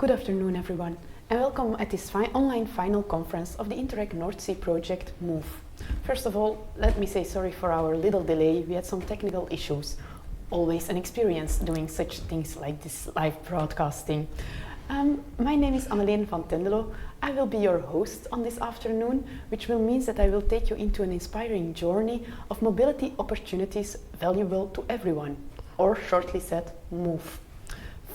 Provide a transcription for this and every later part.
Good afternoon, everyone, and welcome at this online final conference of the Interreg North Sea project, MOVE. First of all, let me say sorry for our little delay. We had some technical issues. Always an experience doing such things like this live broadcasting. My name is Anneleen van Tendelo. I will be your host on this afternoon, which will mean that I will take you into an inspiring journey of mobility opportunities valuable to everyone, or shortly said, MOVE.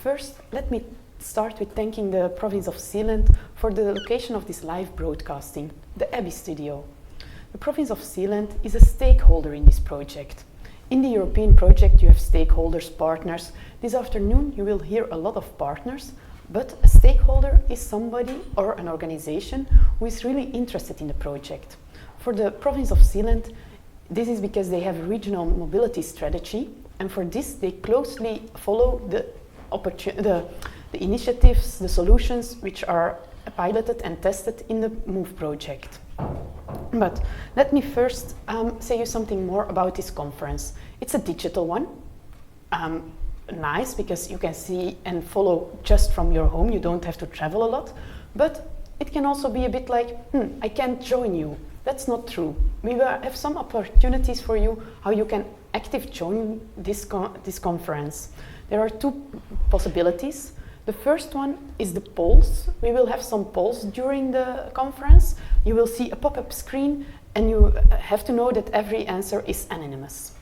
First, let me start with thanking the province of Zeeland for the location of this live broadcasting, the Abbey Studio. The province of Zeeland is a stakeholder in this project. In the European project you have stakeholders, partners. This afternoon you will hear a lot of partners, but a stakeholder is somebody or an organization who is really interested in the project. For the province of Zeeland, this is because they have a regional mobility strategy, and for this they closely follow the initiatives, the solutions which are piloted and tested in the MOVE project. But let me first say you something more about this conference. It's a digital one. Nice, because you can see and follow just from your home. You don't have to travel a lot. But it can also be a bit like, I can't join you. That's not true. We will have some opportunities for you how you can actively join this conference. There are two possibilities. The first one is the polls. We will have some polls during the conference. You will see a pop-up screen, and you have to know that every answer is anonymous.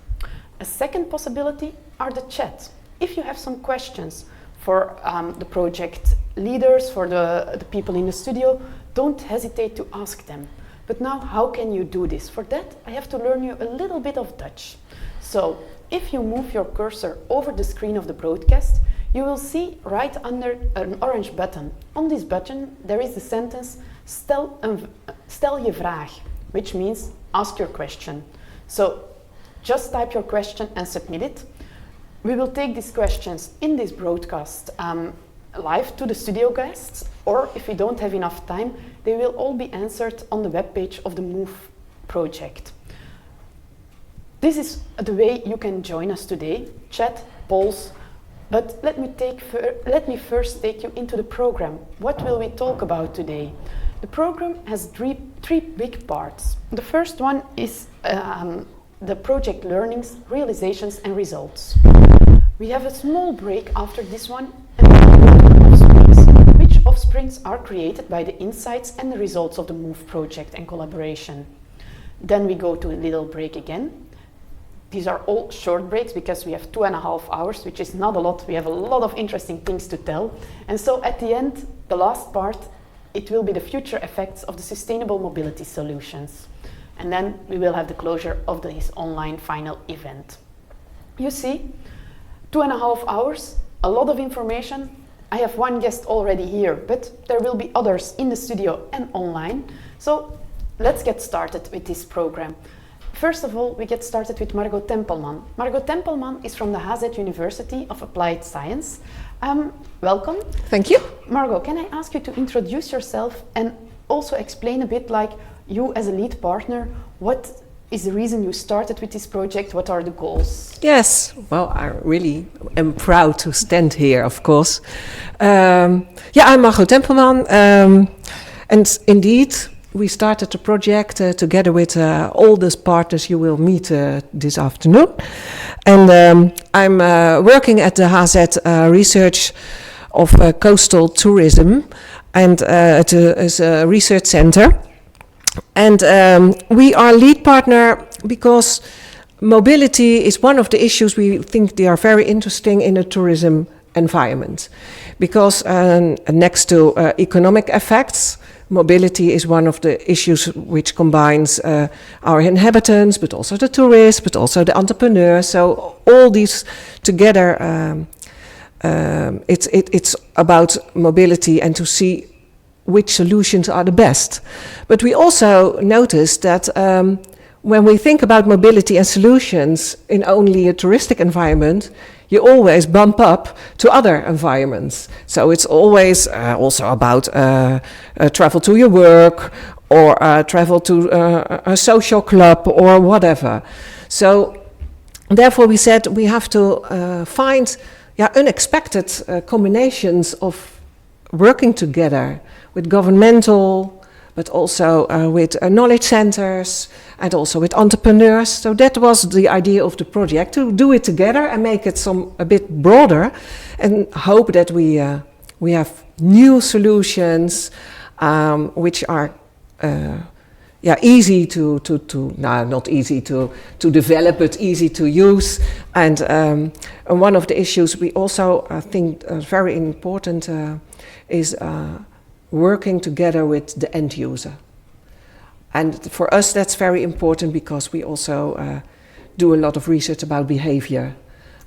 A second possibility are the chat. If you have some questions for the project leaders, for the people in the studio, don't hesitate to ask them. But now, how can you do this? For that, I have to learn you a little bit of Dutch. So, if you move your cursor over the screen of the broadcast, you will see right under an orange button. On this button, there is the sentence, stel je vraag, which means ask your question. So just type your question and submit it. We will take these questions in this broadcast live to the studio guests, or if we don't have enough time, they will all be answered on the webpage of the MOVE project. This is the way you can join us today, chat, polls. But let me first take you into the program. What will we talk about today? The program has three big parts. The first one is the project learnings, realizations and results. We have a small break after this one, and offsprings. Which offsprings are created by the insights and the results of the MOVE project and collaboration. Then we go to a little break again. These are all short breaks because we have 2.5 hours, which is not a lot. We have a lot of interesting things to tell. And so at the end, the last part, it will be the future effects of the sustainable mobility solutions. And then we will have the closure of this online final event. You see, 2.5 hours, a lot of information. I have one guest already here, but there will be others in the studio and online. So let's get started with this program. First of all, we get started with Margot Tempelman. Margot Tempelman is from the HZ University of Applied Science. Welcome. Thank you. Margot, can I ask you to introduce yourself and also explain a bit like you as a lead partner, what is the reason you started with this project? What are the goals? Yes, well, I really am proud to stand here, of course. I'm Margot Tempelman, and indeed, we started the project together with all these partners you will meet this afternoon. And I'm working at the HZ Research of Coastal Tourism, and it's a research center. And we are lead partner because mobility is one of the issues we think they are very interesting in a tourism environment. Because next to economic effects, mobility is one of the issues which combines our inhabitants, but also the tourists, but also the entrepreneurs. So all these together, it's about mobility and to see which solutions are the best. But we also noticed that when we think about mobility and solutions in only a touristic environment, you always bump up to other environments. So it's always also about travel to your work or travel to a social club or whatever. So therefore we said we have to find unexpected combinations of working together with governmental, but also with knowledge centers and also with entrepreneurs. So that was the idea of the project, to do it together and make it a bit broader, and hope that we have new solutions which are easy not easy to develop, but easy to use. And one of the issues we also think very important is working together with the end user. And for us that's very important because we also do a lot of research about behavior.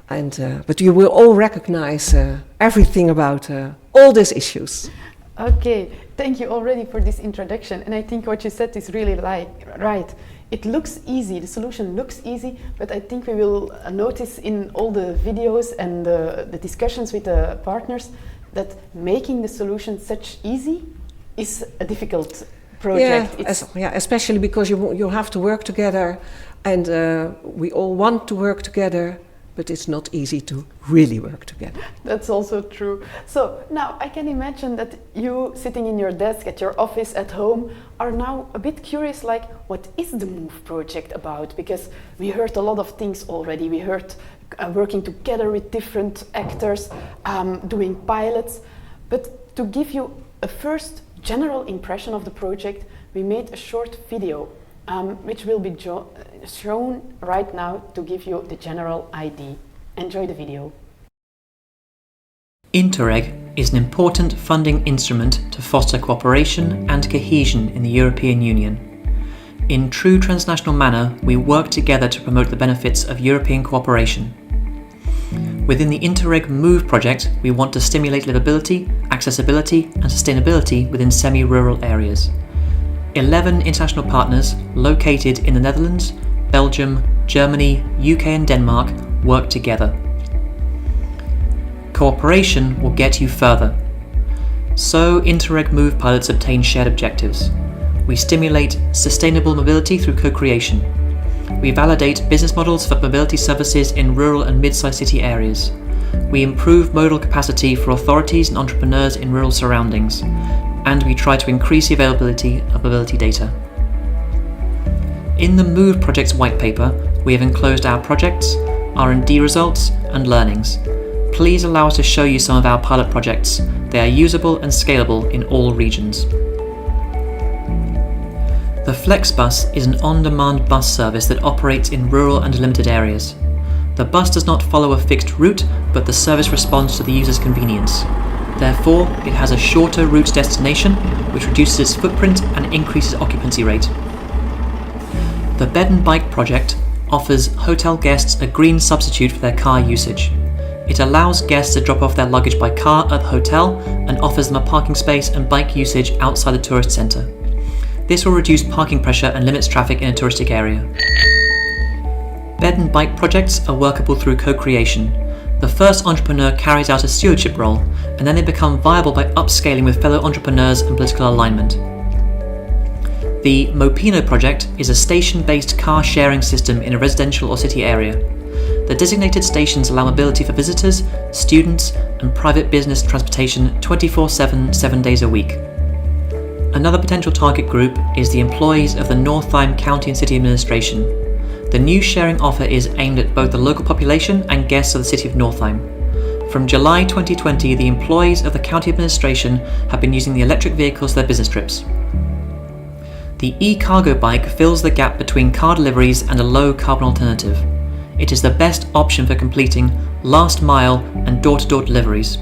And but you will all recognize everything about all these issues. Okay, thank you already for this introduction. And I think what you said is really right. It looks easy, the solution looks easy, but I think we will notice in all the videos and the discussions with the partners that making the solution such easy is a difficult project. Especially because you have to work together, and we all want to work together, but it's not easy to really work together. That's also true. So now I can imagine that you sitting in your desk at your office at home are now a bit curious, like, what is the MOVE project about? Because we heard a lot of things already. We heard working together with different actors, doing pilots. But to give you a first general impression of the project, we made a short video which will be shown right now to give you the general idea. Enjoy the video. Interreg is an important funding instrument to foster cooperation and cohesion in the European Union. In true transnational manner, we work together to promote the benefits of European cooperation. Within the Interreg MOVE project, we want to stimulate livability, accessibility and sustainability within semi-rural areas. 11 international partners located in the Netherlands, Belgium, Germany, UK and Denmark work together. Cooperation will get you further. So Interreg MOVE pilots obtain shared objectives. We stimulate sustainable mobility through co-creation. We validate business models for mobility services in rural and mid-sized city areas. We improve modal capacity for authorities and entrepreneurs in rural surroundings. And we try to increase the availability of mobility data. In the MOVE project's white paper, we have enclosed our projects, R&D results and learnings. Please allow us to show you some of our pilot projects. They are usable and scalable in all regions. The FlexBus is an on-demand bus service that operates in rural and limited areas. The bus does not follow a fixed route, but the service responds to the user's convenience. Therefore, it has a shorter route destination, which reduces its footprint and increases occupancy rate. The Bed and Bike project offers hotel guests a green substitute for their car usage. It allows guests to drop off their luggage by car at the hotel and offers them a parking space and bike usage outside the tourist centre. This will reduce parking pressure and limits traffic in a touristic area. Bed and Bike projects are workable through co-creation. The first entrepreneur carries out a stewardship role, and then they become viable by upscaling with fellow entrepreneurs and political alignment. The Mopino project is a station-based car sharing system in a residential or city area. The designated stations allow mobility for visitors, students, and private business transportation 24/7, 7 days a week. Another potential target group is the employees of the Northeim County and City Administration. The new sharing offer is aimed at both the local population and guests of the city of Northeim. From July 2020, the employees of the county administration have been using the electric vehicles for their business trips. The e-cargo bike fills the gap between car deliveries and a low-carbon alternative. It is the best option for completing last mile and door-to-door deliveries.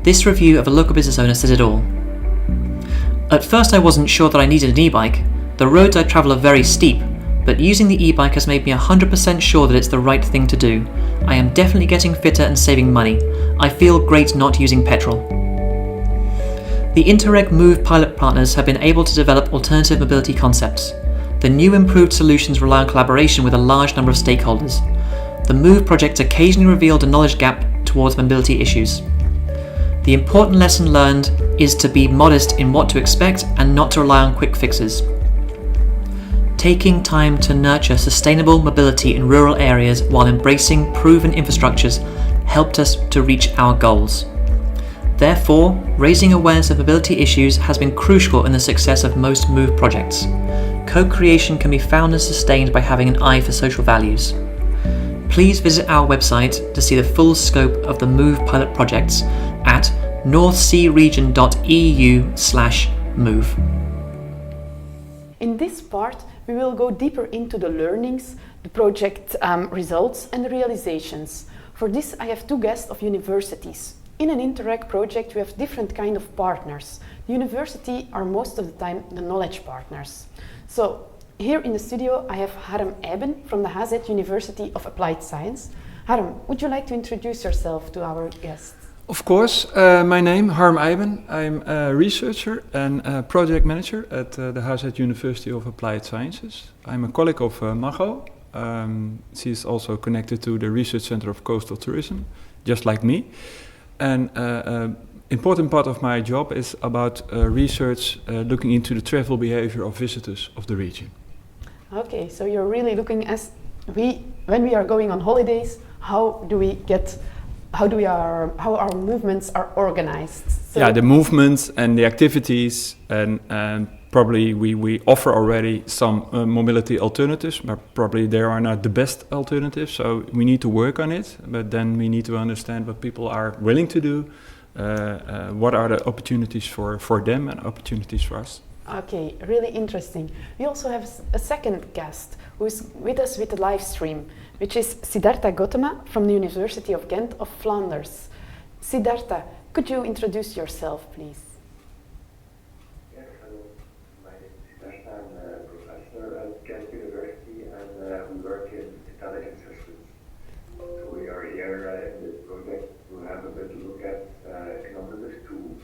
This review of a local business owner says it all. At first I wasn't sure that I needed an e-bike. The roads I travel are very steep, but using the e-bike has made me 100% sure that it's the right thing to do. I am definitely getting fitter and saving money. I feel great not using petrol. The Interreg MOVE pilot partners have been able to develop alternative mobility concepts. The new improved solutions rely on collaboration with a large number of stakeholders. The MOVE project occasionally revealed a knowledge gap towards mobility issues. The important lesson learned is to be modest in what to expect and not to rely on quick fixes. Taking time to nurture sustainable mobility in rural areas while embracing proven infrastructures helped us to reach our goals. Therefore, raising awareness of mobility issues has been crucial in the success of most MOVE projects. Co-creation can be found and sustained by having an eye for social values. Please visit our website to see the full scope of the MOVE pilot projects at northsearegion.eu/move. In this part, we will go deeper into the learnings, the project results and the realizations. For this, I have two guests of universities. In an Interact project, we have different kind of partners. The university are most of the time the knowledge partners. So, here in the studio, I have Harm Eiben from the HZ University of Applied Science. Harm, would you like to introduce yourself to our guests? Of course, my name Harm Eiben. I'm a researcher and a project manager at the HZ University of Applied Sciences. I'm a colleague of Margot. She is also connected to the Research Center of Coastal Tourism, just like me. And important part of my job is about research looking into the travel behavior of visitors of the region. Okay, so you're really looking when we are going on holidays, how our movements are organized. So yeah, the movements and the activities, and probably we offer already some mobility alternatives, but probably they are not the best alternatives, so we need to work on it, but then we need to understand what people are willing to do, what are the opportunities for them and opportunities for us. Okay, really interesting. We also have a second guest who is with us with the live stream, which is Siddhartha Gautama from the University of Ghent of Flanders. Siddhartha, could you introduce yourself, please? Yes, hello. My name is Siddhartha. I'm a professor at Ghent University and we work in intelligence systems. So we are here in this project to have a bit look at innovative tools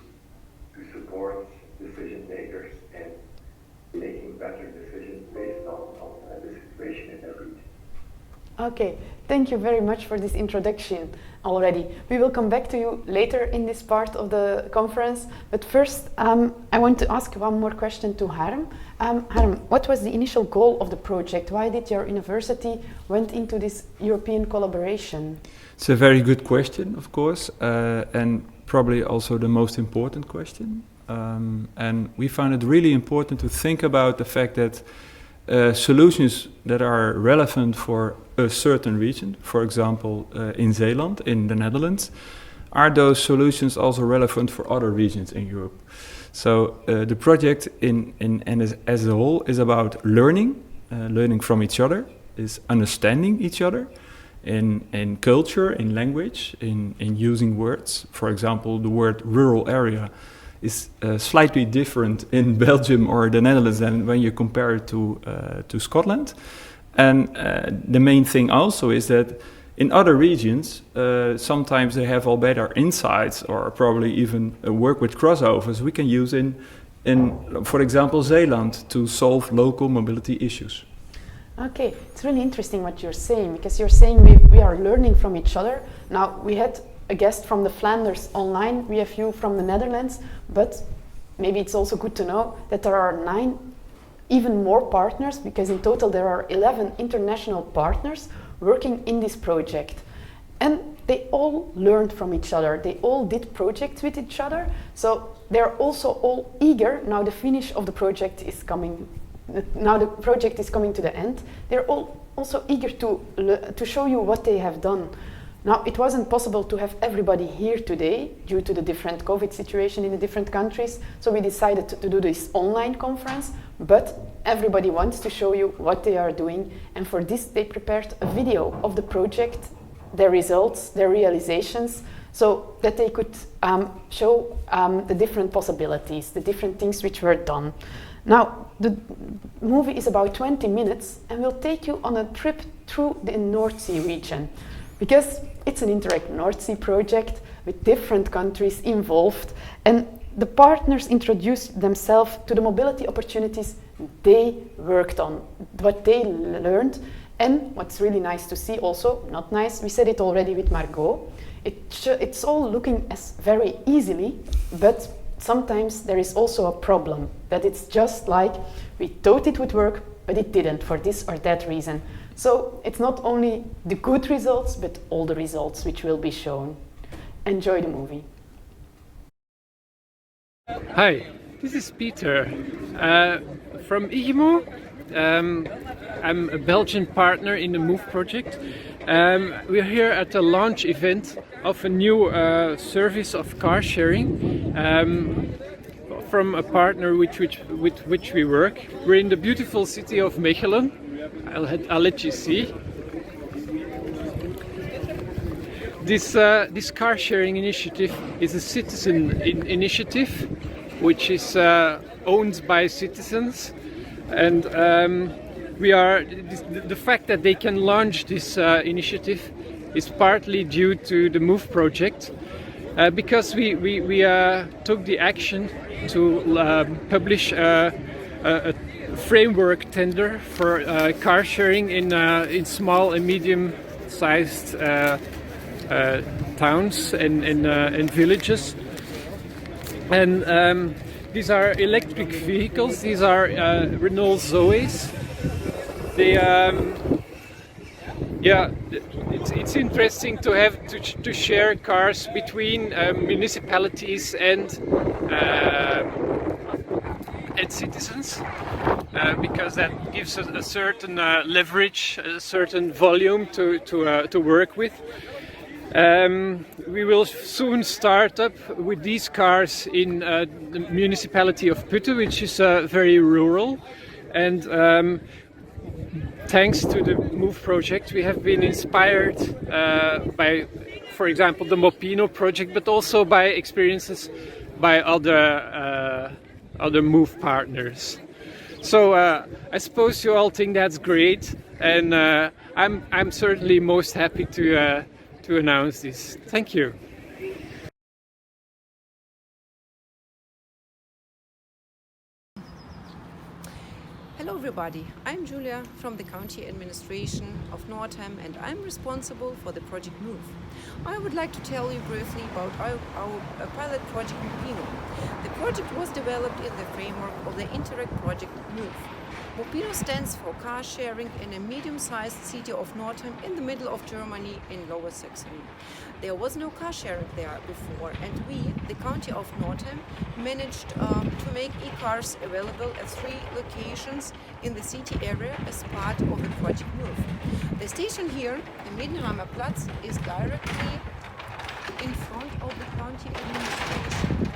to support decision makers and making better decisions based on the situation in their region. Okay, thank you very much for this introduction already. We will come back to you later in this part of the conference, but first I want to ask one more question to Harm. Harm, what was the initial goal of the project? Why did your university went into this European collaboration? It's a very good question, of course, and probably also the most important question. And we found it really important to think about the fact that solutions that are relevant for a certain region, for example, in Zeeland, in the Netherlands, are those solutions also relevant for other regions in Europe? So the project as a whole is about learning from each other, is understanding each other in culture, in language, in using words. For example, the word rural area is slightly different in Belgium or the Netherlands than when you compare it to Scotland. And the main thing also is that in other regions, sometimes they have all better insights or probably even work with crossovers we can use in, for example, Zeeland to solve local mobility issues. Okay, it's really interesting what you're saying, because you're saying we are learning from each other. Now, we had a guest from the Flanders online, we have you from the Netherlands, but maybe it's also good to know that there are 9 even more partners, because in total there are 11 international partners working in this project. And they all learned from each other, they all did projects with each other, so they're also all eager. Now the finish of the project is coming, now the project is coming to the end. They're all also eager to show you what they have done. Now, it wasn't possible to have everybody here today due to the different COVID situation in the different countries, so we decided to do this online conference, but everybody wants to show you what they are doing, and for this they prepared a video of the project, their results, their realizations, so that they could show the different possibilities, the different things which were done. Now, the movie is about 20 minutes and will take you on a trip through the North Sea region, because it's an Interact North Sea project with different countries involved, and the partners introduced themselves to the mobility opportunities they worked on, what they learned, and what's really nice to see also, not nice, we said it already with Margot, it's all looking as very easily, but sometimes there is also a problem, that it's just like we thought it would work, but it didn't for this or that reason. So it's not only the good results, but all the results which will be shown. Enjoy the movie. Hi, this is Peter from IGMO. I'm a Belgian partner in the MOVE project. We're here at the launch event of a new service of car sharing from a partner with which we work. We're in the beautiful city of Mechelen. I'll let you see. This car sharing initiative is a citizen initiative which is owned by citizens, and the fact that they can launch this initiative is partly due to the MOVE project, because we took the action to publish a framework tender for car sharing in small and medium-sized towns and villages. And these are electric vehicles. These are Renault Zoes. They, it's interesting to have to share cars between municipalities and citizens, because that gives us a certain leverage, a certain volume to work with. We will soon start up with these cars in the municipality of Putten, which is very rural, and thanks to the MOVE project we have been inspired by, for example, the Mopino project, but also by experiences by other MOVE partners. So I suppose you all think that's great, and I'm certainly most happy to announce this. Thank you. Hello everybody, I'm Julia from the County Administration of Nordheim, and I'm responsible for the project MOVE. I would like to tell you briefly about our pilot project Mopino. The project was developed in the framework of the Interreg project MOVE. Mopino stands for car sharing in a medium-sized city of Nordheim in the middle of Germany in Lower Saxony. There was no car sharing there before, and we, the County of Nordheim, managed to make e-cars available at 3 locations in the city area as part of the project MOVE. The station here, the Miedenheimer Platz, is directly in front of the county administration.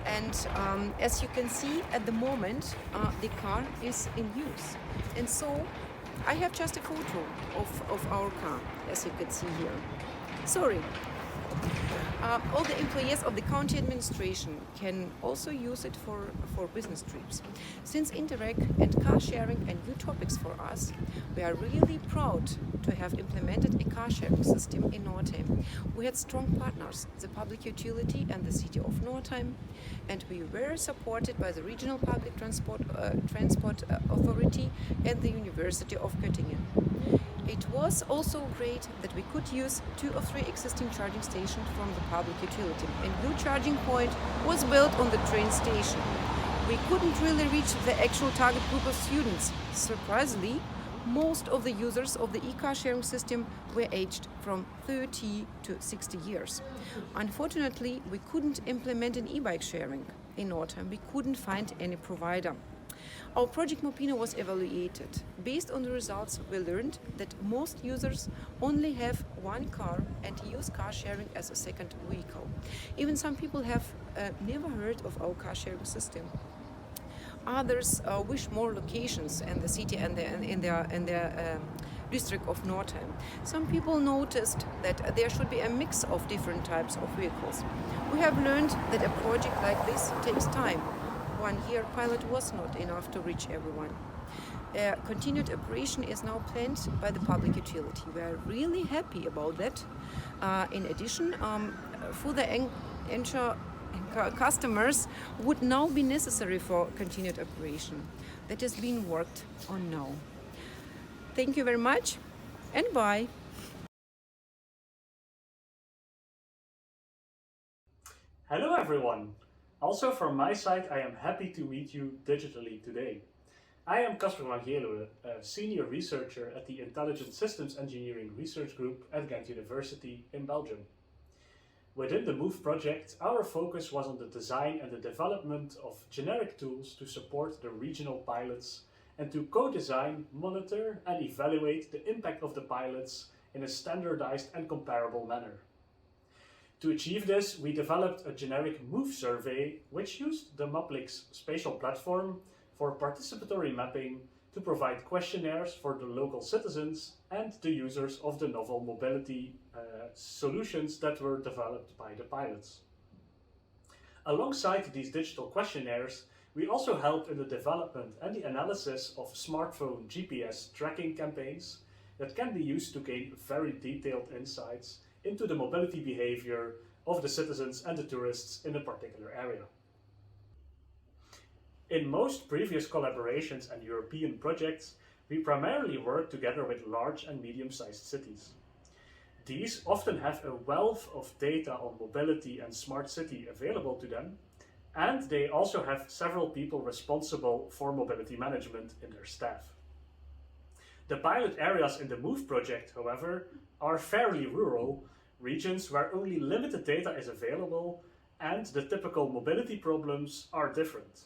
And as you can see at the moment, the car is in use. And so I have just a photo of our car, as you can see here. Sorry. All the employees of the county administration can also use it for business trips. Since Interreg and car sharing are new topics for us, we are really proud to have implemented a car sharing system in Nordheim. We had strong partners, the public utility and the city of Nordheim, and we were supported by the regional public transport authority and the University of Göttingen. It was also great that we could use 2 or 3 existing charging stations from the public utility. A new charging point was built on the train station. We couldn't really reach the actual target group of students. Surprisingly, most of the users of the e-car sharing system were aged from 30 to 60 years. Unfortunately, we couldn't implement an e-bike sharing in Nordheim. We couldn't find any provider. Our project Mopino was evaluated. Based on the results, we learned that most users only have 1 car and use car sharing as a second vehicle. Even some people have never heard of our car sharing system. Others wish more locations in the city and in their district of Nordheim. Some people noticed that there should be a mix of different types of vehicles. We have learned that a project like this takes time. 1-year pilot was not enough to reach everyone. Continued operation is now planned by the public utility. We are really happy about that. In addition, further customers would now be necessary for continued operation. That is being worked on now. Thank you very much, and bye. Hello everyone! Also from my side, I am happy to meet you digitally today. I am Casper van Geerlooy, a senior researcher at the Intelligent Systems Engineering Research Group at Ghent University in Belgium. Within the MOVE project, our focus was on the design and the development of generic tools to support the regional pilots and to co-design, monitor and evaluate the impact of the pilots in a standardized and comparable manner. To achieve this, we developed a generic MOVE survey which used the Maplix spatial platform for participatory mapping to provide questionnaires for the local citizens and the users of the novel mobility solutions that were developed by the pilots. Alongside these digital questionnaires, we also helped in the development and the analysis of smartphone GPS tracking campaigns that can be used to gain very detailed insights into the mobility behavior of the citizens and the tourists in a particular area. In most previous collaborations and European projects, we primarily work together with large and medium-sized cities. These often have a wealth of data on mobility and smart city available to them, and they also have several people responsible for mobility management in their staff. The pilot areas in the MOVE project, however, are fairly rural regions where only limited data is available and the typical mobility problems are different.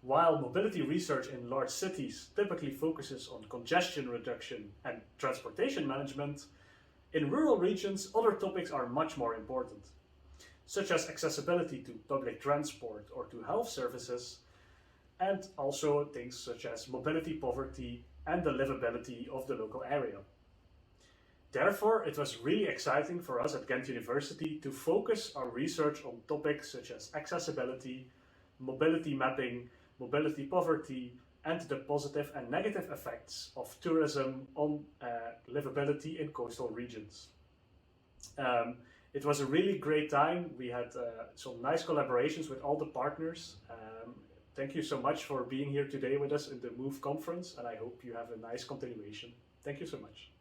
While mobility research in large cities typically focuses on congestion reduction and transportation management, in rural regions other topics are much more important, such as accessibility to public transport or to health services, and also things such as mobility poverty and the livability of the local area. Therefore, it was really exciting for us at Ghent University to focus our research on topics such as accessibility, mobility mapping, mobility poverty, and the positive and negative effects of tourism on livability in coastal regions. It was a really great time. We had some nice collaborations with all the partners. Thank you so much for being here today with us in the MOVE conference, and I hope you have a nice continuation. Thank you so much.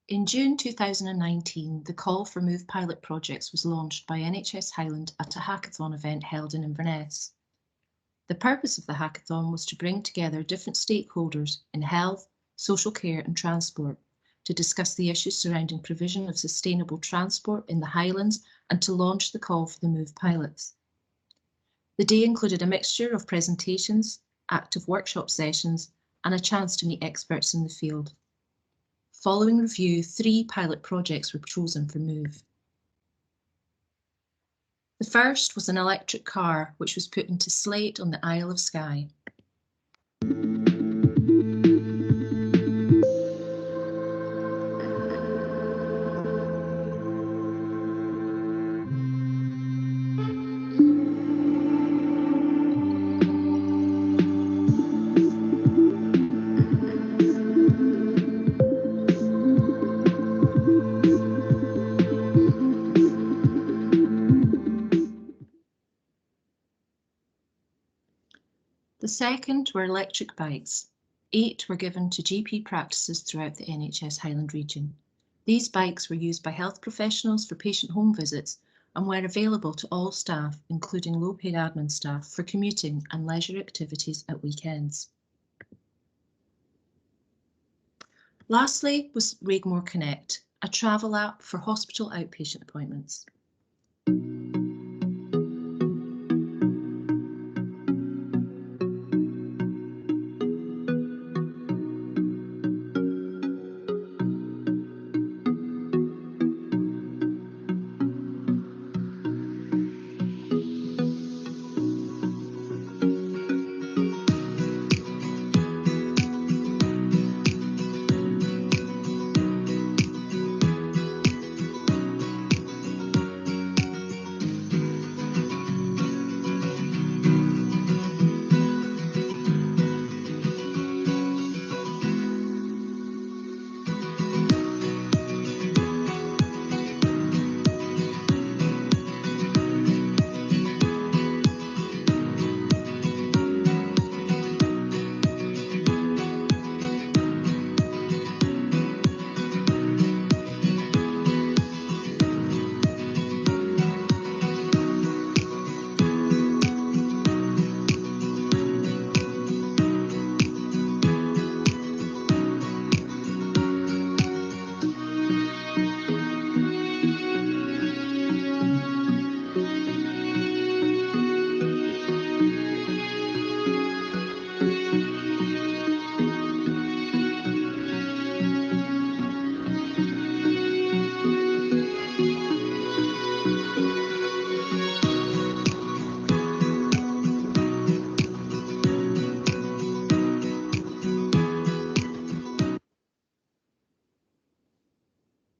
In June 2019, the call for MOVE pilot projects was launched by NHS Highland at a hackathon event held in Inverness. The purpose of the hackathon was to bring together different stakeholders in health, social care and transport to discuss the issues surrounding provision of sustainable transport in the Highlands and to launch the call for the MOVE pilots. The day included a mixture of presentations, active workshop sessions and a chance to meet experts in the field. Following review, 3 pilot projects were chosen for MOVE. The first was an electric car which was put into Slate on the Isle of Skye. The second were electric bikes. 8 were given to GP practices throughout the NHS Highland region. These bikes were used by health professionals for patient home visits and were available to all staff, including low-paid admin staff, for commuting and leisure activities at weekends. Lastly was Regmore Connect, a travel app for hospital outpatient appointments.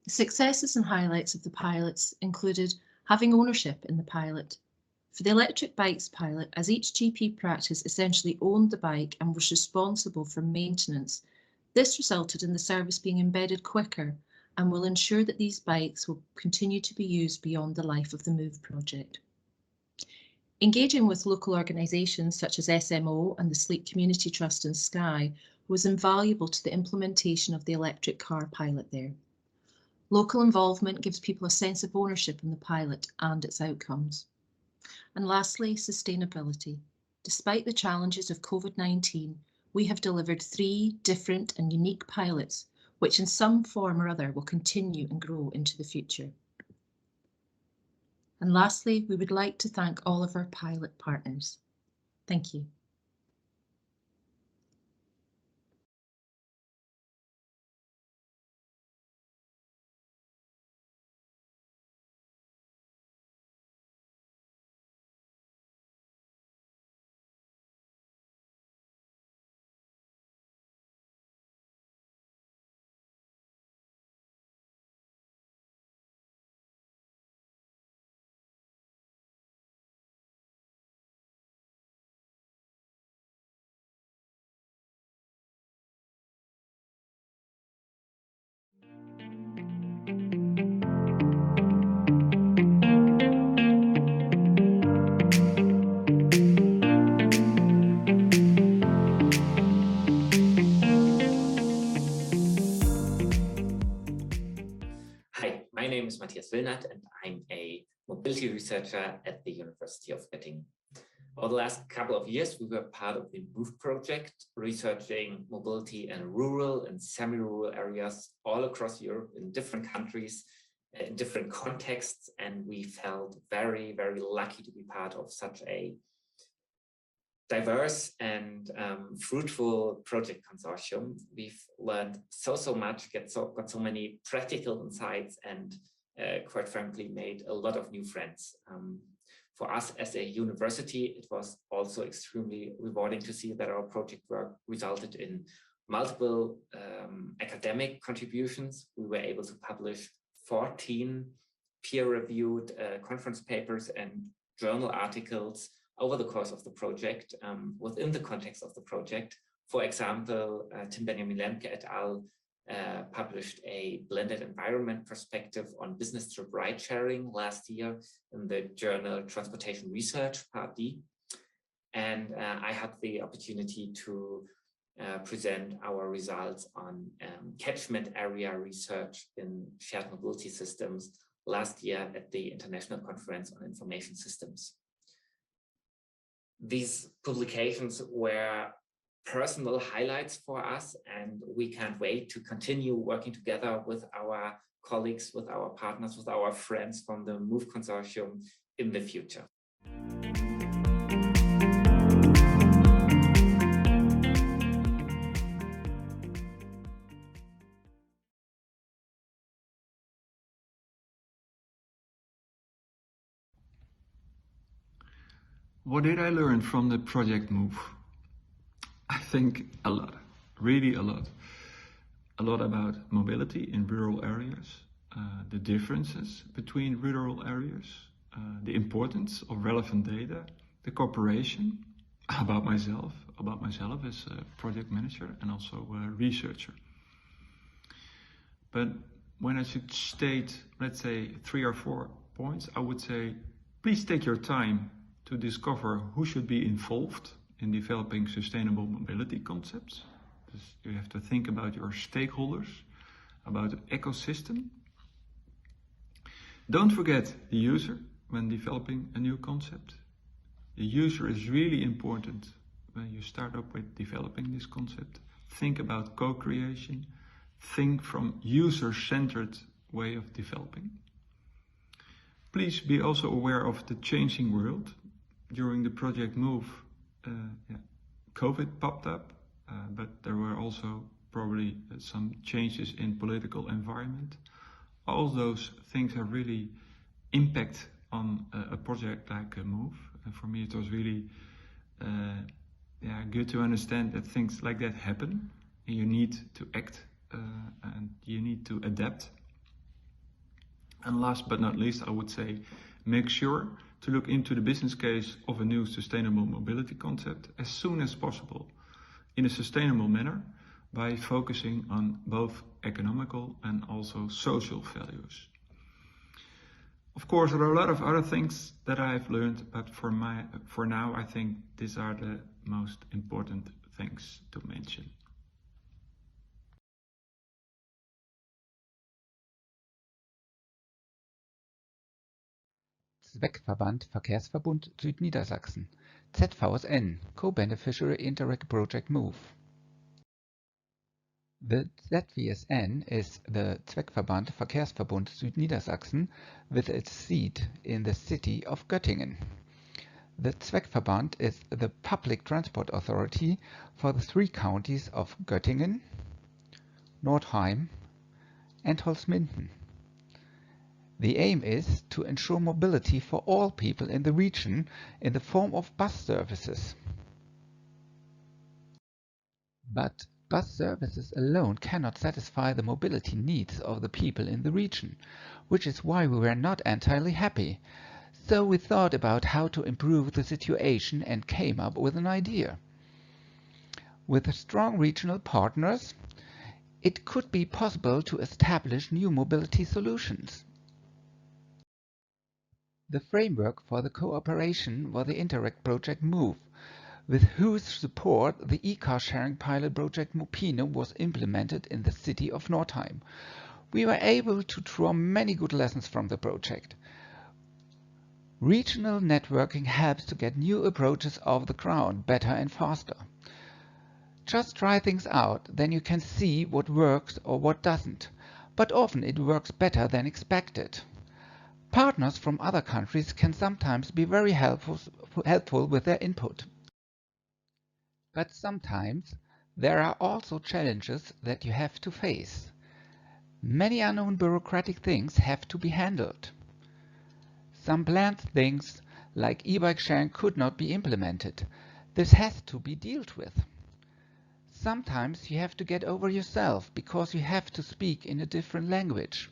The successes and highlights of the pilots included having ownership in the pilot. For the electric bikes pilot, as each GP practice essentially owned the bike and was responsible for maintenance, this resulted in the service being embedded quicker and will ensure that these bikes will continue to be used beyond the life of the MOVE project. Engaging with local organisations such as SMO and the Sleep Community Trust in Skye was invaluable to the implementation of the electric car pilot there. Local involvement gives people a sense of ownership in the pilot and its outcomes. And lastly, sustainability. Despite the challenges of COVID-19, we have delivered 3 different and unique pilots, which in some form or other will continue and grow into the future. And lastly, we would like to thank all of our pilot partners. Thank you. Hi, my name is Matthias Willnath and I'm a mobility researcher at the University of Göttingen. Over the last couple of years, we were part of the MOVE project, researching mobility in rural and semi-rural areas all across Europe in different countries, in different contexts, and we felt very, very lucky to be part of such a diverse and fruitful project consortium. We've learned so much, got so many practical insights, and quite frankly, made a lot of new friends. For us as a university, it was also extremely rewarding to see that our project work resulted in multiple academic contributions. We were able to publish 14 peer-reviewed conference papers and journal articles over the course of the project, within the context of the project. For example, Tim Benjamin Lemke et al. Published a blended environment perspective on business trip ride sharing last year in the journal Transportation Research, Part D. And I had the opportunity to present our results on catchment area research in shared mobility systems last year at the International Conference on Information Systems. These publications were personal highlights for us, and we can't wait to continue working together with our colleagues, with our partners, with our friends from the MOVE Consortium in the future. What did I learn from the project MOVE? I think a lot, really a lot. A lot about mobility in rural areas, the differences between rural areas, the importance of relevant data, the cooperation, about myself as a project manager and also a researcher. But when I should state, let's say, 3 or 4 points, I would say, please take your time to discover who should be involved in developing sustainable mobility concepts. You have to think about your stakeholders, about the ecosystem. Don't forget the user when developing a new concept. The user is really important when you start up with developing this concept. Think about co-creation. Think from user-centered way of developing. Please be also aware of the changing world. During the project MOVE, COVID popped up, but there were also probably some changes in political environment. All those things have really impact on a project like MOVE. And for me, it was really good to understand that things like that happen, and you need to act and you need to adapt. And last but not least, I would say, make sure to look into the business case of a new sustainable mobility concept as soon as possible in a sustainable manner by focusing on both economical and also social values. Of course, there are a lot of other things that I've learned, but for now, I think these are the most important things to mention. Zweckverband Verkehrsverbund Südniedersachsen, ZVSN, Co-Beneficiary Interreg Project MOVE. The ZVSN is the Zweckverband Verkehrsverbund Südniedersachsen with its seat in the city of Göttingen. The Zweckverband is the public transport authority for the 3 counties of Göttingen, Nordheim and Holzminden. The aim is to ensure mobility for all people in the region in the form of bus services. But bus services alone cannot satisfy the mobility needs of the people in the region, which is why we were not entirely happy. So we thought about how to improve the situation and came up with an idea. With strong regional partners, it could be possible to establish new mobility solutions. The framework for the cooperation was the Interreg Project MOVE, with whose support the e-car sharing pilot project Mopine was implemented in the city of Nordheim. We were able to draw many good lessons from the project. Regional networking helps to get new approaches off the ground better and faster. Just try things out, then you can see what works or what doesn't, but often it works better than expected. Partners from other countries can sometimes be very helpful with their input. But sometimes there are also challenges that you have to face. Many unknown bureaucratic things have to be handled. Some planned things like e-bike sharing could not be implemented. This has to be dealt with. Sometimes you have to get over yourself because you have to speak in a different language.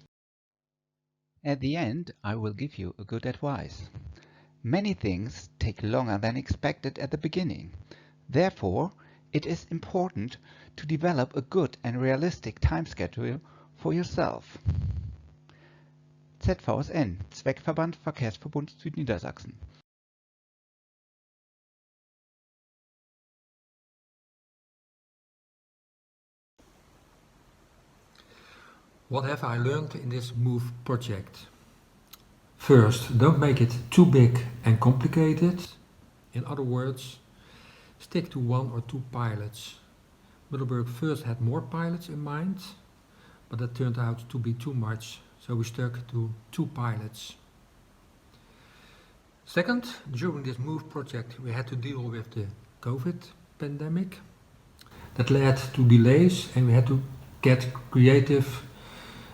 At the end, I will give you a good advice. Many things take longer than expected at the beginning. Therefore, it is important to develop a good and realistic time schedule for yourself. ZVSN, Zweckverband Verkehrsverbund Südniedersachsen. What have I learned in this MOVE project? First, don't make it too big and complicated. In other words, stick to 1 or 2 pilots. Middelburg first had more pilots in mind, but that turned out to be too much, so we stuck to 2 pilots. Second, during this MOVE project we had to deal with the COVID pandemic. That led to delays and we had to get creative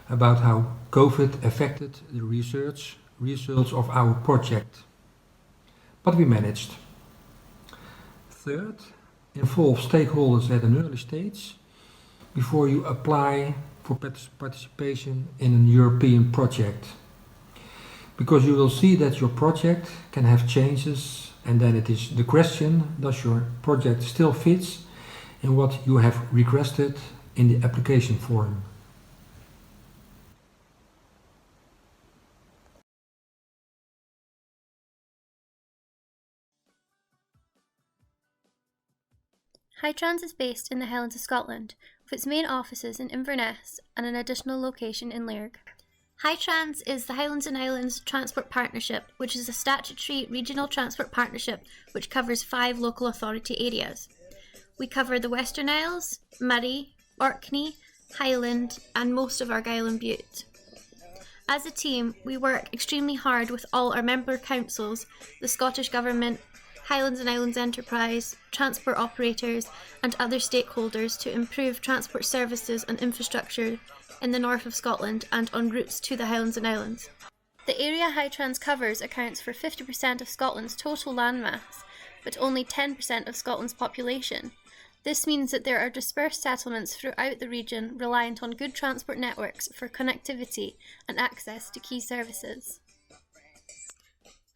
about how COVID affected the research results of our project. But we managed. Third, involve stakeholders at an early stage before you apply for participation in a European project. Because you will see that your project can have changes, and then it is the question, does your project still fits in what you have requested in the application form? Hightrans is based in the Highlands of Scotland, with its main offices in Inverness and an additional location in Lairg. Hightrans is the Highlands and Islands Transport Partnership, which is a statutory regional transport partnership which covers 5 local authority areas. We cover the Western Isles, Moray, Orkney, Highland and most of Argyll and Bute. As a team, we work extremely hard with all our member councils, the Scottish Government, Highlands and Islands Enterprise, transport operators and other stakeholders to improve transport services and infrastructure in the north of Scotland and on routes to the Highlands and Islands. The area Hightrans covers accounts for 50% of Scotland's total landmass, but only 10% of Scotland's population. This means that there are dispersed settlements throughout the region reliant on good transport networks for connectivity and access to key services.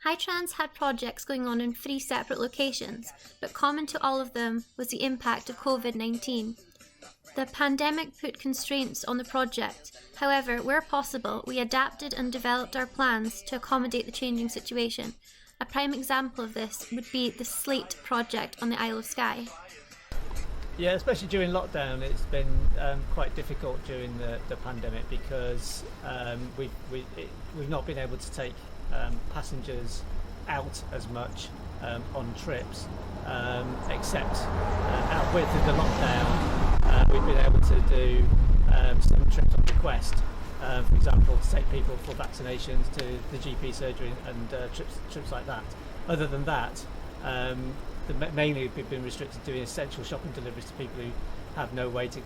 HyTrans had projects going on in 3 separate locations, but common to all of them was the impact of COVID-19. The pandemic put constraints on the project. However, where possible, we adapted and developed our plans to accommodate the changing situation. A prime example of this would be the Slate project on the Isle of Skye. Yeah, especially during lockdown, it's been quite difficult during the pandemic because we've not been able to take passengers out as much on trips, except with the lockdown, we've been able to do some trips on request. For example, to take people for vaccinations to the GP surgery and trips like that. Other than that, mainly we've been restricted to doing essential shopping deliveries to people who have no way to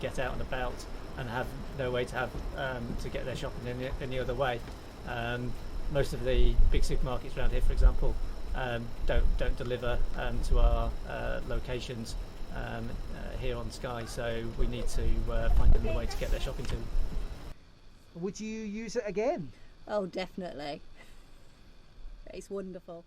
get out and about and have no way to get their shopping any other way. Most of the big supermarkets around here, for example, don't deliver to our locations here on Skye, so we need to find them a way to get their shopping to them. Would you use it again? Oh, definitely. It's wonderful.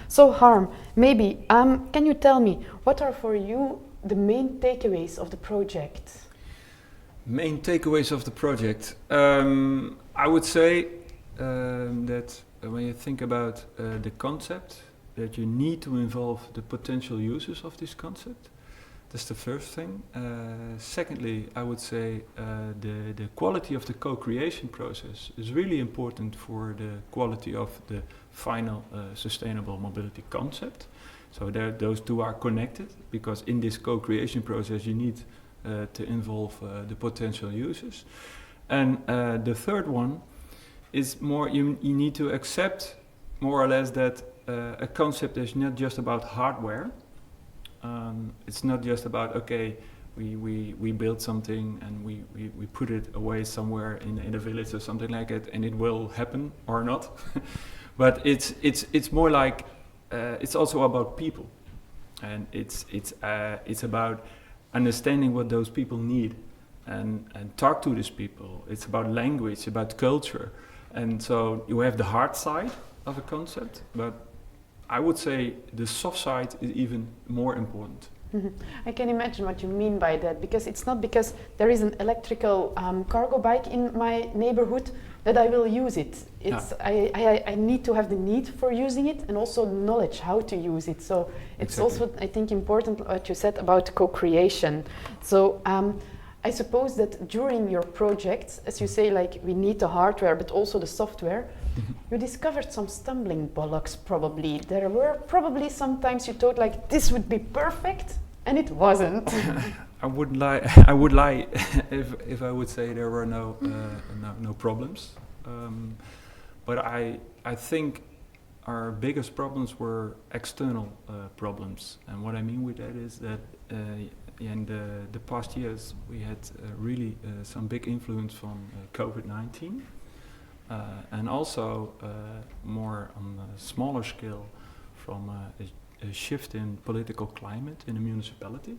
So Harm, maybe, can you tell me, what are for you the main takeaways of the project? Main takeaways of the project. I would say that when you think about the concept, that you need to involve the potential users of this concept. That's the first thing. Secondly, I would say the quality of the co-creation process is really important for the quality of the final sustainable mobility concept. So those two are connected, because in this co-creation process you need to involve the potential users. And the third one is more, you need to accept more or less that a concept is not just about hardware. It's not just about, okay, we build something and we put it away somewhere in a village or something like it, and it will happen or not. But it's more like it's also about people, and it's about understanding what those people need and talk to these people. It's about language, about culture, and so you have the hard side of a concept, but I would say the soft side is even more important. Mm-hmm. I can imagine what you mean by that, because it's not because there is an electrical cargo bike in my neighborhood that I will use it. It's I need to have the need for using it and also knowledge how to use it. So it's also, I think, important what you said about co-creation. So I suppose that during your projects, as you say, like we need the hardware but also the software, you discovered some stumbling blocks probably. There were probably sometimes you thought like this would be perfect and it wasn't. I would lie if I would say there were no problems. But I think our biggest problems were external problems. And what I mean with that is that in the past years we had really some big influence from COVID-19. And also more on a smaller scale from a shift in political climate in a municipality.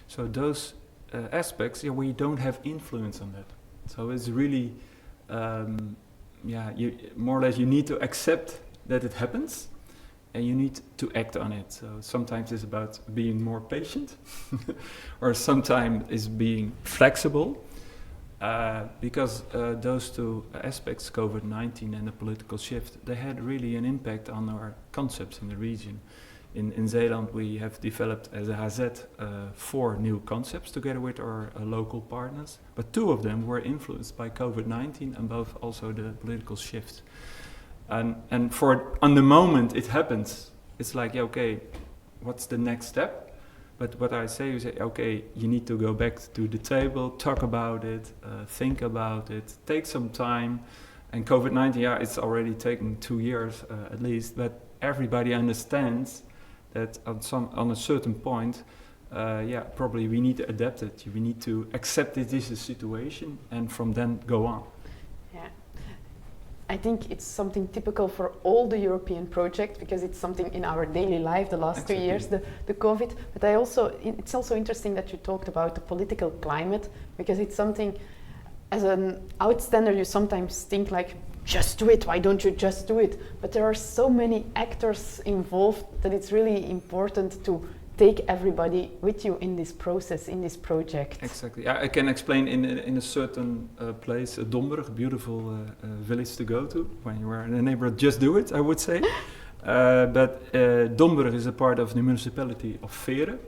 So those aspects, we don't have influence on that. So it's really, more or less you need to accept that it happens and you need to act on it. So sometimes it's about being more patient or sometimes it's being flexible. Because those two aspects, COVID-19 and the political shift, they had really an impact on our concepts in the region. In Zeeland we have developed as a HZ 4 new concepts together with our local partners, but 2 of them were influenced by COVID-19 and both also the political shift. And on the moment it happens, it's like, okay, what's the next step? But what I say is, okay, you need to go back to the table, talk about it, think about it, take some time. And COVID-19, it's already taken 2 years at least, but everybody understands that on a certain point, probably we need to adapt it. We need to accept that this is a situation and from then go on. Yeah. I think it's something typical for all the European projects because it's something in our daily life the last 2 years, the COVID. But it's also interesting that you talked about the political climate because it's something, as an outstander, you sometimes think like, just do it, why don't you just do it? But there are so many actors involved that it's really important to take everybody with you in this process, in this project. Exactly. I can explain in a certain place, Domburg, a beautiful village to go to when you are in a neighborhood. Just do it, I would say. But Domburg is a part of the municipality of Veere.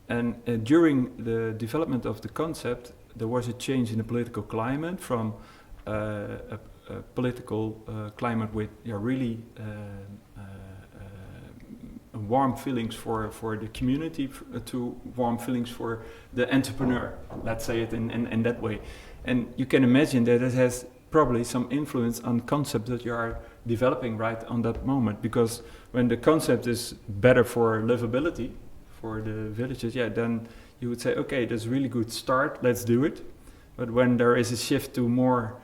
And during the development of the concept, there was a change in the political climate from a political climate with really warm feelings for the community to warm feelings for the entrepreneur, let's say it in that way. And you can imagine that it has probably some influence on concepts that you are developing right on that moment, because when the concept is better for livability for the villages, then you would say, okay, that's a really good start, let's do it. But when there is a shift to more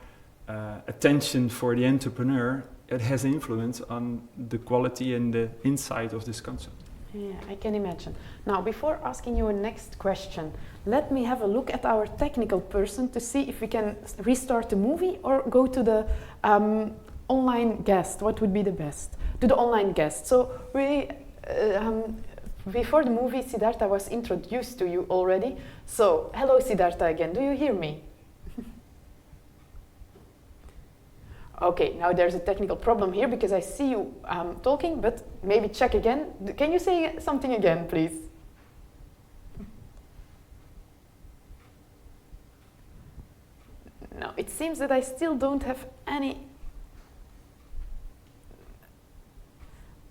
attention for the entrepreneur, it has influence on the quality and the insight of this concept. Yeah, I can imagine. Now, before asking you a next question, let me have a look at our technical person to see if we can restart the movie or go to the online guest. What would be the best? To the online guest. So we, before the movie, Siddhartha was introduced to you already. So, hello Siddhartha again, do you hear me? Okay, now there's a technical problem here because I see you talking, but maybe check again. Can you say something again, please? No, it seems that I still don't have any.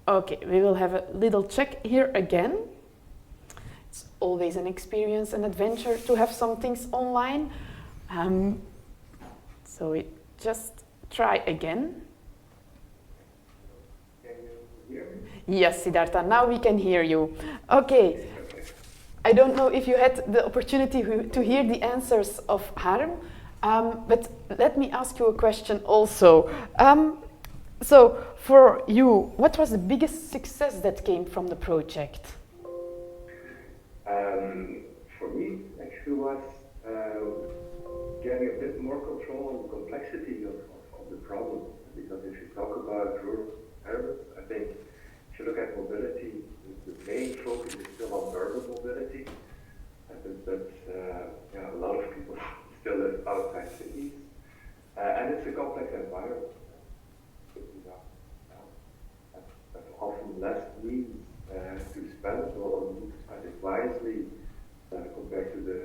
Okay, we will have a little check here again. It's always an experience, an adventure to have some things online. So we just try again. Can you hear me? Yes, Siddhartha, now we can hear you. Okay, I don't know if you had the opportunity to hear the answers of Harm, but let me ask you a question also. So, for you, what was the biggest success that came from the project? For me, actually was getting a bit more control on the complexity of the problem, because if you talk about rural areas, I think if you look at mobility, the main focus is still on urban mobility. I think that a lot of people still live outside cities, and it's a complex environment. That's often less means to spend or need to spend it wisely compared to the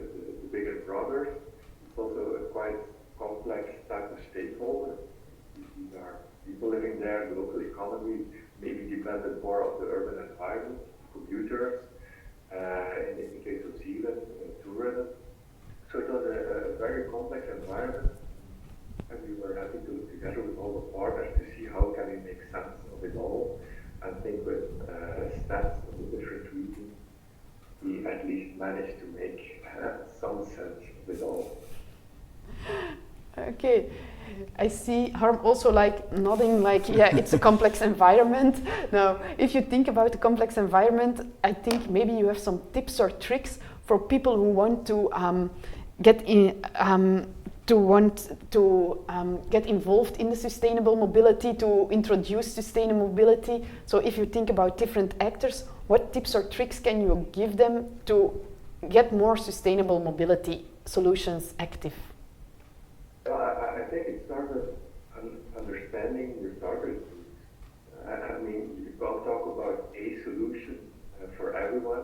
bigger brothers. It's also a quite complex type of stakeholder. These are people living there, the local economy, maybe dependent more on the urban environment, commuters, in the case of Zealand, tourism. So it was a very complex environment, and we were happy to look together with all the partners to see how can we make sense of it all. I think with stats of the different regions, we at least managed to make some sense of it all. Okay, I see Harm also nodding yeah, it's a complex environment. Now, if you think about a complex environment, I think maybe you have some tips or tricks for people who want to get involved in the sustainable mobility, to introduce sustainable mobility. So if you think about different actors, what tips or tricks can you give them to get more sustainable mobility solutions active? Well, I think it starts with understanding your target. I mean, you can't talk about a solution for everyone.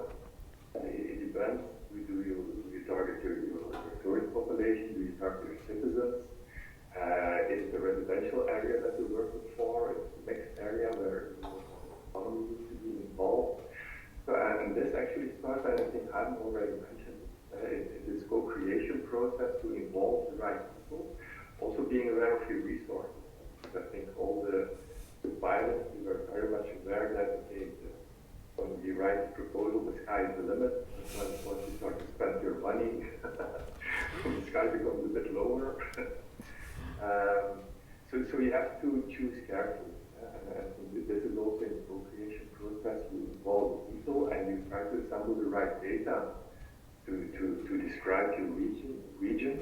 It depends. Do you target your tourist population? Do you target your citizens? Is it a residential area that you're working for? Is it a mixed area where the economy needs to be involved? So, and this actually starts, I think Adam already mentioned, in this co-creation process to involve the right people. Also being aware of your resources. I think all the pilots, we were very much aware that when you write a proposal, the sky is the limit. Once you start to spend your money, the sky becomes a bit lower. So you have to choose carefully. And this is also in the co-creation process. You involve people and you try to assemble the right data to describe your region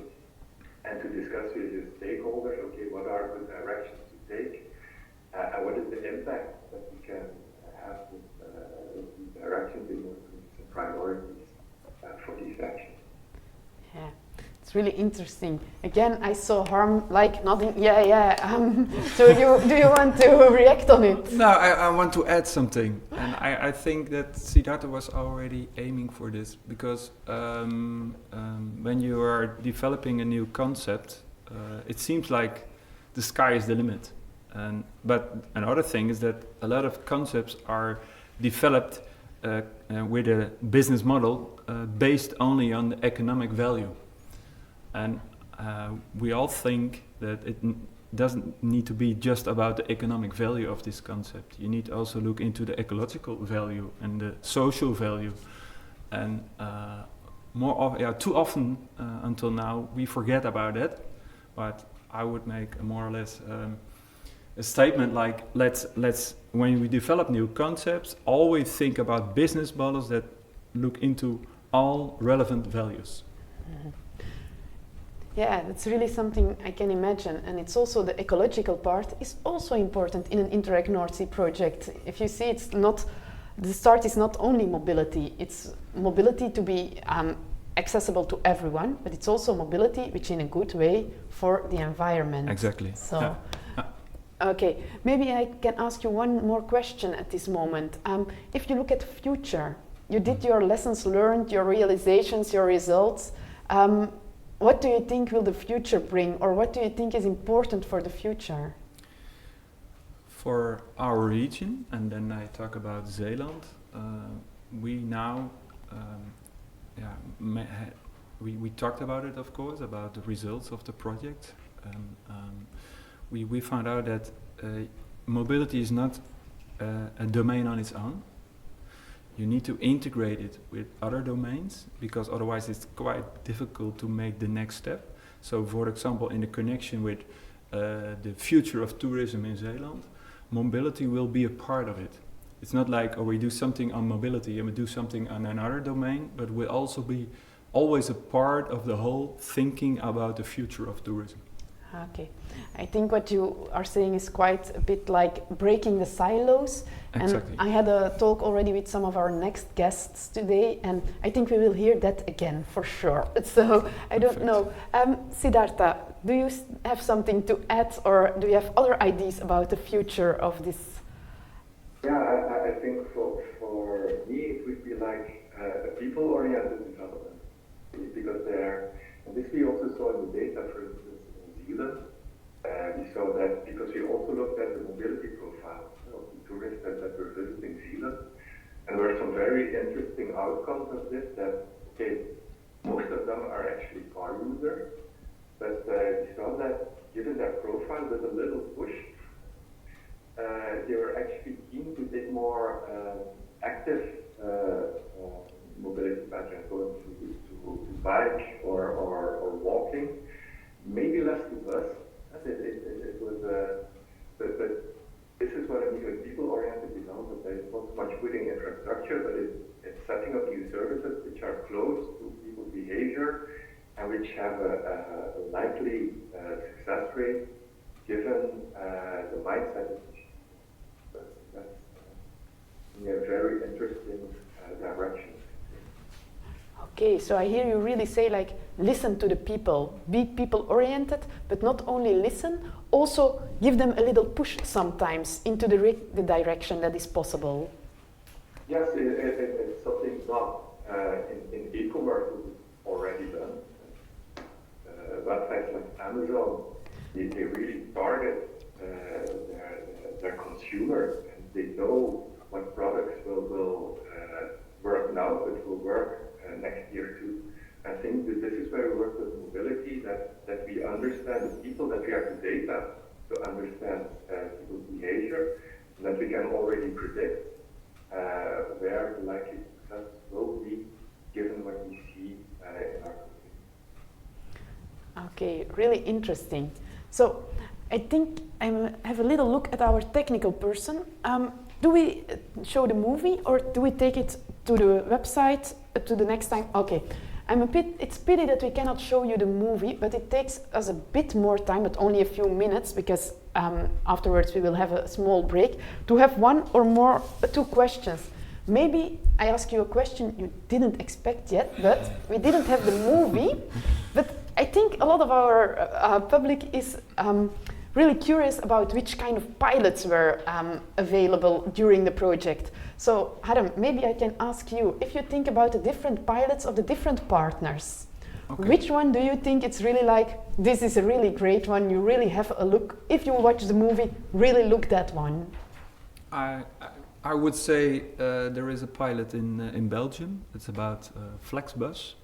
and to discuss with your stakeholders, okay, what are the directions to take and what is the impact that we can have with these directions in order to make some priorities for these actions. Yeah. It's really interesting. Again, I saw Harm like nodding. Yeah. So do you want to react on it? No, I want to add something, and I think that Siddhartha was already aiming for this because when you are developing a new concept, it seems like the sky is the limit. But another thing is that a lot of concepts are developed with a business model based only on the economic value. And we all think that it doesn't need to be just about the economic value of this concept. You need to also look into the ecological value and the social value. And too often until now we forget about that. But I would make a more or less a statement like let's when we develop new concepts, always think about business models that look into all relevant values. Mm-hmm. Yeah, that's really something I can imagine, and it's also the ecological part is also important in an Interreg North Sea project. If you see, it's not the start is not only mobility; it's mobility to be accessible to everyone, but it's also mobility which in a good way for the environment. Exactly. So. Yeah. Okay, maybe I can ask you one more question at this moment. If you look at the future, you did your lessons learned, your realizations, your results. What do you think will the future bring, or what do you think is important for the future? For our region, and then I talk about Zeeland, we now, we talked about it, of course, about the results of the project. We found out that mobility is not a domain on its own. You need to integrate it with other domains because otherwise it's quite difficult to make the next step. So for example, in the connection with the future of tourism in Zeeland, mobility will be a part of it. It's not like, we do something on mobility and we do something on another domain, but will also be always a part of the whole thinking about the future of tourism. Okay, I think what you are saying is quite a bit like breaking the silos. Exactly. And I had a talk already with some of our next guests today, and I think we will hear that again for sure. So I don't know. Siddhartha, do you have something to add, or do you have other ideas about the future of this? Yeah, I think for me it would be like a people-oriented development, because and this we also saw in the data, for instance, Zealand. We saw that because we also looked at the mobility profile of the tourists that were visiting Zealand, and there were some very interesting outcomes of this. That most of them are actually car users, but we saw that given their profile with a little push, they were actually keen to take more active mobility patterns, going to bike or walking. Maybe less to bus. It was, but this is what I mean with people-oriented development. It's not so much putting infrastructure, but it's setting up new services which are close to people's behavior and which have a likely success rate given the mindset. That's a very interesting direction. Okay, so I hear you really say like, listen to the people, be people-oriented, but not only listen, also give them a little push sometimes into the direction that is possible. Yes, it's something not in e-commerce already done. Websites like Amazon, they really target their consumers, and they know what products will work now, but will work next year too. I think that this is where we work with mobility, that we understand the people, that we have the data to understand people's behavior, and that we can already predict where Okay, really interesting. So I think I have a little look at our technical person. Do we show the movie or do we take it to the website to the next time? Okay, it's pity that we cannot show you the movie, but it takes us a bit more time, but only a few minutes, because afterwards we will have a small break to have one or more, 2 questions. Maybe I ask you a question you didn't expect yet, but we didn't have the movie. But I think a lot of our public is really curious about which kind of pilots were available during the project. So, Harm, maybe I can ask you, if you think about the different pilots of the different partners, which one do you think it's really like, this is a really great one, you really have a look, if you watch the movie, really look that one? I would say there is a pilot in Belgium. It's about Flexbus,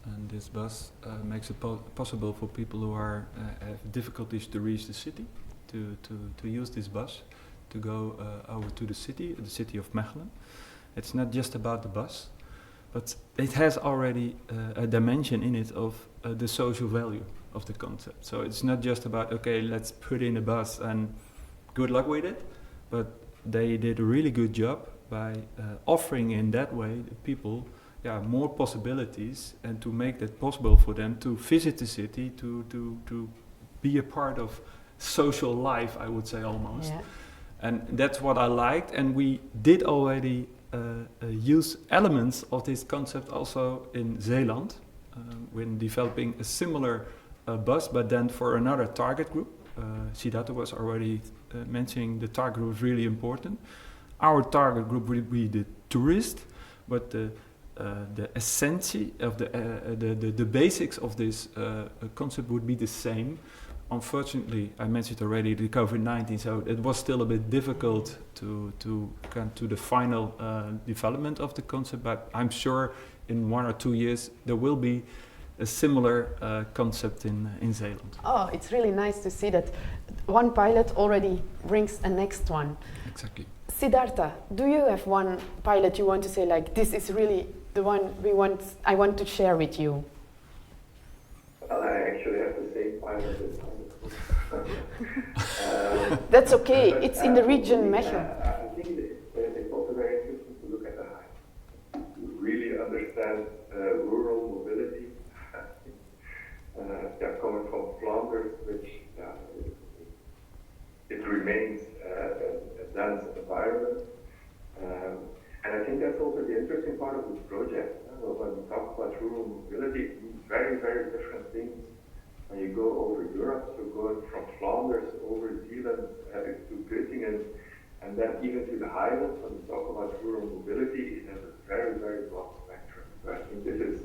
and this bus makes it possible for people who have difficulties to reach the city to use this bus to go over to the city of Mechelen. It's not just about the bus, but it has already a dimension in it of the social value of the concept. So it's not just about, okay, let's put in a bus and good luck with it, but they did a really good job by offering in that way the people more possibilities, and to make that possible for them to visit the city, to be a part of social life, I would say, almost. Yeah. And that's what I liked, and we did already use elements of this concept also in Zeeland when developing a similar bus, but then for another target group. Siddhartha was already mentioning the target group is really important. Our target group would be the tourist, but the essence of the basics of this concept would be the same. Unfortunately, I mentioned already the COVID-19, so it was still a bit difficult to come to the final development of the concept, but I'm sure in 1 or 2 years there will be a similar concept in Zeeland. Oh, it's really nice to see that one pilot already brings a next one. Exactly. Siddhartha, do you have one pilot you want to say, like, this is really the one I want to share with you? Well, I actually have the same pilot this time. That's okay, it's in the region Mechelen. I think it's also very interesting to look at the height, to really understand rural mobility. Coming from Flanders, which it remains a dense environment. And I think that's also the interesting part of this project. When we talk about rural mobility, it means very, very different things. When you go over Europe, so going from Flanders over Zeeland to Göttingen, and then even to the highlands, when we talk about rural mobility, it has a very, very broad spectrum. So I think this is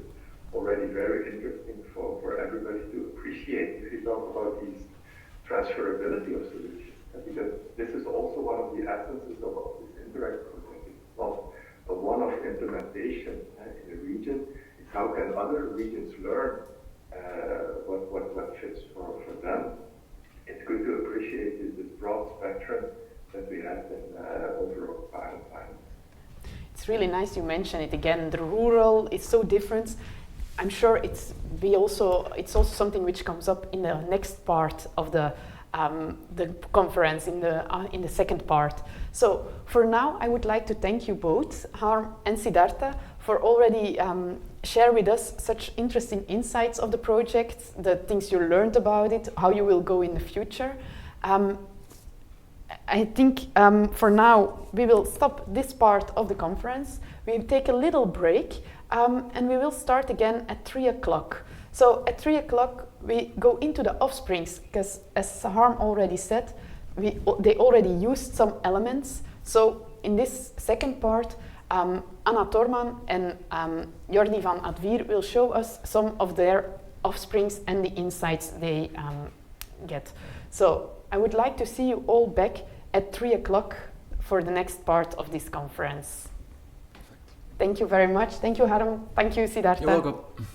already very interesting for everybody to appreciate if you talk about these transferability of solutions. Because this is also one of the essences of this Interact project. It's not a one-off implementation in the region. It's how can other regions learn what fits for them. It's good to appreciate this broad spectrum that we have in overall pilot finance. It's really nice you mention it again. The rural is so different. I'm sure it's also something which comes up in the next part of the conference, in the second part. So for now, I would like to thank you both, Harm and Siddhartha, for already share with us such interesting insights of the project, the things you learned about it, how you will go in the future. I think for now we will stop this part of the conference. We'll take a little break and we will start again at 3 o'clock. So at 3 o'clock we go into the offsprings, because as Harm already said, they already used some elements. So in this second part, Anna Torman and Jordi van Advier will show us some of their offsprings and the insights they get. So I would like to see you all back at 3 o'clock for the next part of this conference. Thank you very much. Thank you, Harm. Thank you, Siddhartha. You're welcome.